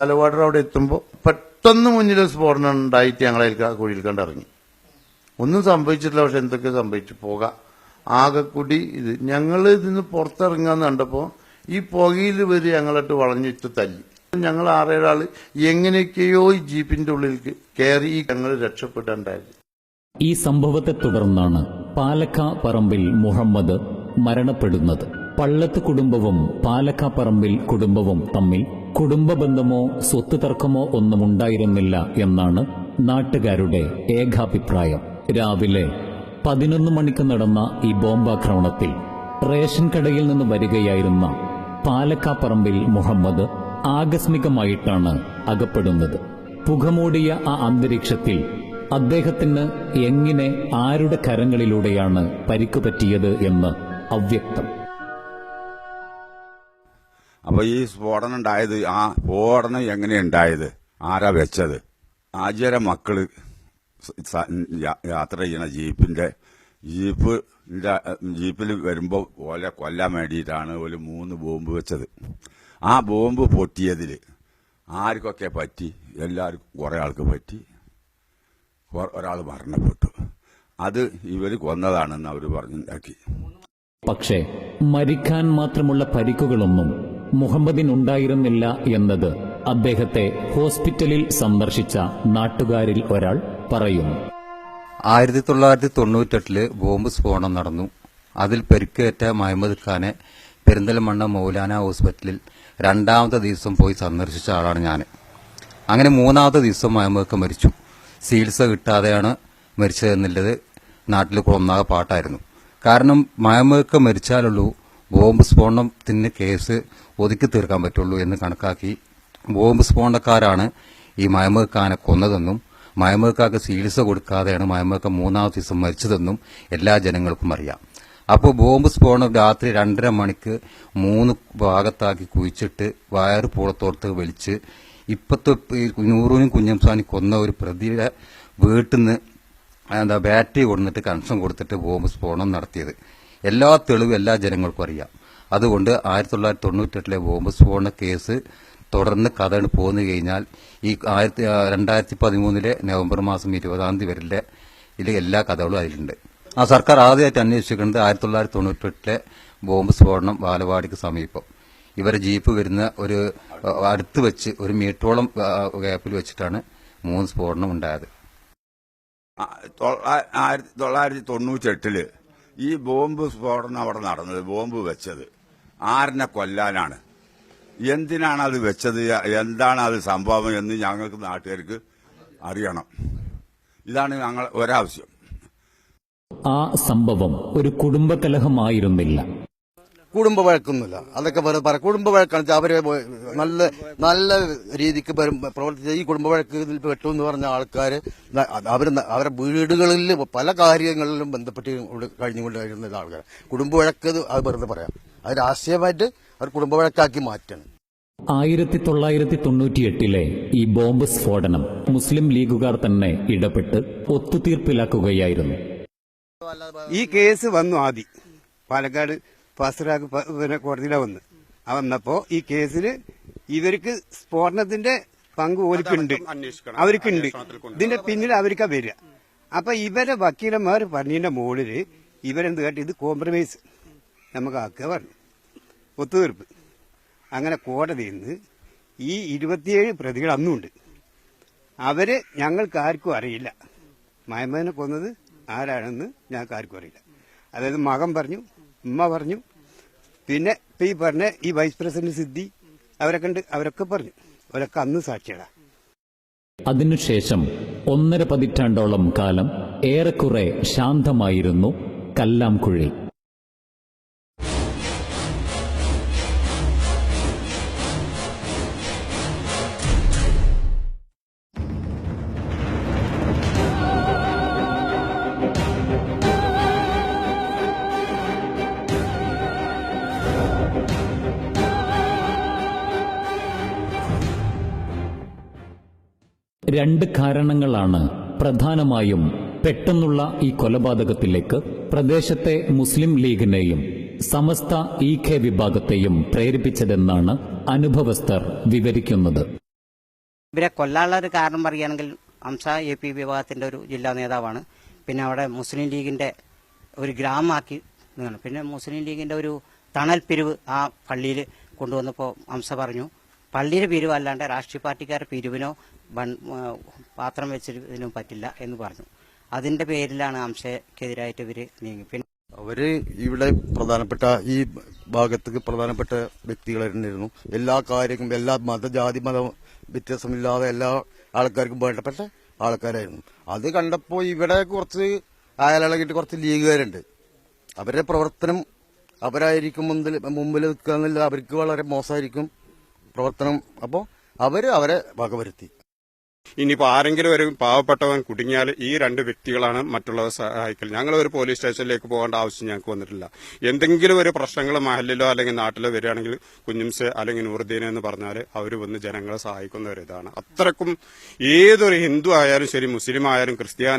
പാലവാടർ അവിടെ എത്തുമ്പോൾ പെട്ടെന്ന് മുന്നിൽ സ്ഫോടനം ഉണ്ടായിട്ട് ഞങ്ങളതിൽ കുഴിയിൽ കണ്ടിറങ്ങി. ഒന്നും സംഭവിച്ചിട്ടില്ല. പക്ഷെ എന്തൊക്കെ സംഭവിച്ചു, പുക ആകെക്കൂടി. ഇത് ഞങ്ങൾ ഇതിന്ന് പുറത്തിറങ്ങാന്ന് കണ്ടപ്പോൾ ഈ പുകയിൽ വരെ ഞങ്ങളിട്ട് വളഞ്ഞിട്ട് തല്ലി. ഞങ്ങൾ 6-7 ആള് എങ്ങനെയൊക്കെയോ ഈ ജീപ്പിന്റെ ഉള്ളിൽ കയറി ഞങ്ങൾ രക്ഷപ്പെടാണ്ടായത്. ഈ സംഭവത്തെ തുടർന്നാണ് പാലക്കാപ്പറമ്പിൽ മുഹമ്മദ് മരണപ്പെടുന്നത്. പള്ളത്ത് കുടുംബവും പാലക്കാപ്പറമ്പിൽ കുടുംബവും തമ്മിൽ കുടുംബ ബന്ധമോ സ്വത്ത് തർക്കമോ ഒന്നും ഉണ്ടായിരുന്നില്ല എന്നാണ് നാട്ടുകാരുടെ ഏകാഭിപ്രായം. രാവിലെ 11 മണിക്ക് നടന്ന ഈ ബോംബാക്രമണത്തിൽ റേഷൻ കടയിൽ നിന്ന് വരികയായിരുന്ന പാലക്കാപ്പറമ്പിൽ മുഹമ്മദ് ആകസ്മികമായിട്ടാണ് അകപ്പെടുന്നത്. പുകമൂടിയ ആ അന്തരീക്ഷത്തിൽ അദ്ദേഹത്തിന് എങ്ങനെ, ആരുടെ കരങ്ങളിലൂടെയാണ് പരിക്കുപറ്റിയത് എന്ന് അവ്യക്തം. അപ്പൊ ഈ സ്ഫോടനം ഉണ്ടായത്, ആ സ്ഫോടനം എങ്ങനെയുണ്ടായത്, ആരാ വെച്ചത്? ആചാര്യ മക്കള് യാത്ര ചെയ്യണ ജീപ്പിൽ വരുമ്പോൾ ഓലെ കൊല്ലാൻ വേണ്ടിയിട്ടാണ് ഒരു 3 ബോംബ് വെച്ചത്. ആ ബോംബ് പൊട്ടിയതിൽ ആർക്കൊക്കെ പറ്റി? എല്ലാവർക്കും കുറെ ആൾക്ക് പറ്റി. ഒരാൾ മരണപ്പെട്ടു. അത് ഇവർ കൊന്നതാണെന്ന് അവർ പറഞ്ഞുണ്ടാക്കി. പക്ഷേ മരിക്കാൻ മാത്രമുള്ള പരിക്കുകളൊന്നും മുഹമ്മദിനുണ്ടായിരുന്നില്ല എന്നത് അദ്ദേഹത്തെ ഹോസ്പിറ്റലിൽ സന്ദർശിച്ച നാട്ടുകാരിൽ ഒരാൾ പറയുന്നു. 1998 ബോംബ് സ്ഫോടനം നടന്നു. അതിൽ പരിക്കേറ്റ മുഹമ്മദ് ഖാനെ പെരിന്തൽമണ്ണ മൗലാന ഹോസ്പിറ്റലിൽ 2ാമത്തെ ദിവസം പോയി സന്ദർശിച്ച ആളാണ് ഞാൻ. അങ്ങനെ 3ാമത്തെ ദിവസം മുഹമ്മദ് ഖാൻ മരിച്ചു. ചികിത്സ കിട്ടാതെയാണ് മരിച്ചതെന്നുള്ളത് നാട്ടിൽ ഒന്നാകെ പാട്ടായിരുന്നു. കാരണം മുഹമ്മദ് ഖാൻ മരിച്ചാലുള്ളൂ ബോംബ് സ്ഫോടനത്തിന് കേസ് ഒതുക്കി തീർക്കാൻ പറ്റുള്ളൂ എന്ന് കണക്കാക്കി ബോംബ് സ്ഫോടനക്കാരാണ് ഈ മുഹമ്മദ് ഖാനെ കൊന്നതെന്നും മുഹമ്മദ് ഖാക്ക് ചികിത്സ കൊടുക്കാതെയാണ് മുഹമ്മദ് ഖാൻ 3ാമത്തെ ദിവസം മരിച്ചതെന്നും എല്ലാ ജനങ്ങൾക്കും അറിയാം. അപ്പോൾ ബോംബ് സ്ഫോടനം രാത്രി 2:30 മണിക്ക് 3 ഭാഗത്താക്കി കുഴിച്ചിട്ട് വയറ് പുറത്തോർത്ത് വലിച്ച് ഇപ്പത്തെ നൂറൂനും കുഞ്ഞംസാനി കൊന്ന ഒരു പ്രതിയുടെ വീട്ടിൽ നിന്ന് ബാറ്ററി കൊടുത്തിട്ട് കണക്ഷൻ കൊടുത്തിട്ട് ബോംബ് സ്ഫോടനം നടത്തിയത് എല്ലാ തെളിവും എല്ലാ ജനങ്ങൾക്കും അറിയാം. അതുകൊണ്ട് 1998 ബോംബ് സ്ഫോടന കേസ് തുടർന്ന് കഥ പോന്നു കഴിഞ്ഞാൽ ഈ 2013 നവംബർ മാസം 20 വരെ ഇതിൽ എല്ലാ കഥകളും അതിലുണ്ട്. ആ സർക്കാർ ആദ്യമായിട്ട് അന്വേഷിക്കുന്നത് 1998 ബോംബ് സ്ഫോടനം ബാലവാടിക്ക് സമീപം ഇവരെ ജീപ്പ് വരുന്ന ഒരു അടുത്ത് വെച്ച് 1 മീറ്ററോളം ഗ്യാപ്പിൽ വെച്ചിട്ടാണ് 3 സ്ഫോടനം ഉണ്ടായത്. 1998 ഈ ബോംബ് സ്ഫോടനം അവിടെ നടന്നത്, ബോംബ് വെച്ചത് ആരിനെ കൊല്ലാനാണ്? എന്തിനാണ് അത് വെച്ചത്? എന്താണ് അത് സംഭവം എന്ന് ഞങ്ങൾക്ക് നാട്ടുകാർക്ക് അറിയണം. ഇതാണ് ഞങ്ങൾ ഒരാവശ്യം. ആ സംഭവം ഒരു കുടുംബകലഹമായിരുന്നില്ല. കുടുംബ വഴക്കൊന്നുമില്ല. അതൊക്കെ പറയാം. കുടുംബ വഴക്കാണ്. അവര് നല്ല രീതിക്ക് പ്രവർത്തിച്ച ഈ കുടുംബ വഴക്കിൽ പെട്ടു എന്ന് പറഞ്ഞ ആൾക്കാർ അവരുടെ വീടുകളിൽ പല കാര്യങ്ങളിലും ബന്ധപ്പെട്ട് കഴിഞ്ഞുകൊണ്ടിരുന്ന ആൾക്കാർ. കുടുംബ വഴക്ക് അത് വെറുതെ പറയാം. അത് രാഷ്ട്രീയമായിട്ട് അവർ കുടുംബ വഴക്കാക്കി മാറ്റണം. 1998 ഈ ബോംബ് സ്ഫോടനം മുസ്ലിം ലീഗുകാർ തന്നെ ഇടപെട്ട് ഒത്തുതീർപ്പിലാക്കുകയായിരുന്നു. ഈ കേസ് വന്നു ആദ്യം പാലക്കാട് ഫാസ്റ്റ് കോടതിയിലാണ് വന്നപ്പോ ഈ കേസിൽ ഇവർക്ക് സ്ഫോടനത്തിന്റെ പങ്ക് അവർക്കുണ്ട്. ഇതിന്റെ പിന്നിൽ അവർക്കാ വരിക. അപ്പൊ ഇവരെ വക്കീലന്മാർ പറഞ്ഞതിന്റെ മുകളില് ഇവരെന്ത് കാട്ടി, ഇത് കോംപ്രമൈസ് നമുക്ക് ആക്കുക പറഞ്ഞു, ഒത്തുതീർപ്പ്. അങ്ങനെ കോടതിയിൽ നിന്ന് ഈ 27 പ്രതികൾ അന്നുണ്ട്. അവര് ഞങ്ങൾക്ക് ആർക്കും അറിയില്ല മുഹമ്മദിനെ കൊന്നത് ആരാണെന്ന് ഞങ്ങൾക്ക് ആർക്കും അറിയില്ല. അതായത് മകൻ പറഞ്ഞു, ഉമ്മ പറഞ്ഞു, പിന്നെ ഈ പറഞ്ഞ ഈ വൈസ് പ്രസിഡന്റ് സിദ്ധി അവരൊക്കെ പറഞ്ഞു. അവരൊക്കെ അന്ന് സാക്ഷികളാ. അതിനുശേഷം 1.5 പതിറ്റാണ്ടോളം കാലം ഏറെക്കുറെ ശാന്തമായിരുന്നു കല്ലാംകുഴി. രണ്ട് കാരണങ്ങളാണ് പ്രധാനമായും പെട്ടെന്നുള്ള ഈ കൊലപാതകത്തിലേക്ക് പ്രദേശത്തെ മുസ്ലിം ലീഗിനെയും സമസ്ത ഇ കെ വിഭാഗത്തെയും പ്രേരിപ്പിച്ചതെന്നാണ് അനുഭവസ്ഥർ വിവരിക്കുന്നത്. ഇവരെ കൊല്ലാനുള്ള ഒരു കാരണം പറയുകയാണെങ്കിൽ അംസ AP വിഭാഗത്തിന്റെ ഒരു ജില്ലാ നേതാവാണ്. പിന്നെ അവിടെ മുസ്ലിം ലീഗിന്റെ ഒരു ഗ്രാമമാക്കി നിൽക്കണം. പിന്നെ മുസ്ലിം ലീഗിന്റെ ഒരു തണൽ പിരിവ് ആ പള്ളിയിൽ കൊണ്ടുവന്നപ്പോൾ അംസ പറഞ്ഞു, പള്ളിയുടെ പിരിവ് അല്ലാണ്ട് രാഷ്ട്രീയ പാർട്ടിക്കാരുടെ പിരിവിനോ പാത്രം വെച്ചതിനും പറ്റില്ല എന്ന് പറഞ്ഞു. അതിന്റെ പേരിലാണ് അംസയ്ക്കെതിരായിട്ട് ഇവര് നീങ്ങി. പിന്നെ അവര് ഇവിടെ പ്രധാനപ്പെട്ട ഈ ഭാഗത്തേക്ക് പ്രധാനപ്പെട്ട വ്യക്തികളായിരുന്നു. എല്ലാ കാര്യങ്ങളും എല്ലാ ജാതി മത വ്യത്യാസമില്ലാതെ എല്ലാ ആൾക്കാർക്കും വേണ്ടപ്പെട്ട ആൾക്കാരായിരുന്നു. അത് കണ്ടപ്പോൾ ഇവിടെ കുറച്ച് അയലളകിട്ട് കുറച്ച് ലീഗുകാരുണ്ട്. അവരുടെ പ്രവർത്തനം അവരായിരിക്കും മുമ്പിൽ നിൽക്കുക, അവർക്ക് വളരെ മോശമായിരിക്കും പ്രവർത്തനം. അപ്പോൾ അവരെ വകവരുത്തി. ഇനിയിപ്പോൾ ആരെങ്കിലും ഒരു പാവപ്പെട്ടവൻ കുടുങ്ങിയാൽ ഈ രണ്ട് വ്യക്തികളാണ് മറ്റുള്ളവരെ സഹായിക്കൽ. ഞങ്ങൾ ഒരു പോലീസ് സ്റ്റേഷനിലേക്ക് പോകേണ്ട ആവശ്യം ഞങ്ങൾക്ക് വന്നിട്ടില്ല. എന്തെങ്കിലും ഒരു പ്രശ്നങ്ങൾ മഹലിലോ അല്ലെങ്കിൽ നാട്ടിലോ വരികയാണെങ്കിൽ കുഞ്ഞുംസ് അല്ലെങ്കിൽ നൂറുദ്ദീൻ എന്ന് പറഞ്ഞാൽ അവർ വന്ന് ജനങ്ങളെ സഹായിക്കുന്ന ഒരു ഇതാണ്. അത്രക്കും ഏതൊരു ഹിന്ദു ആയാലും ശരി, മുസ്ലിം ആയാലും ക്രിസ്ത്യാനി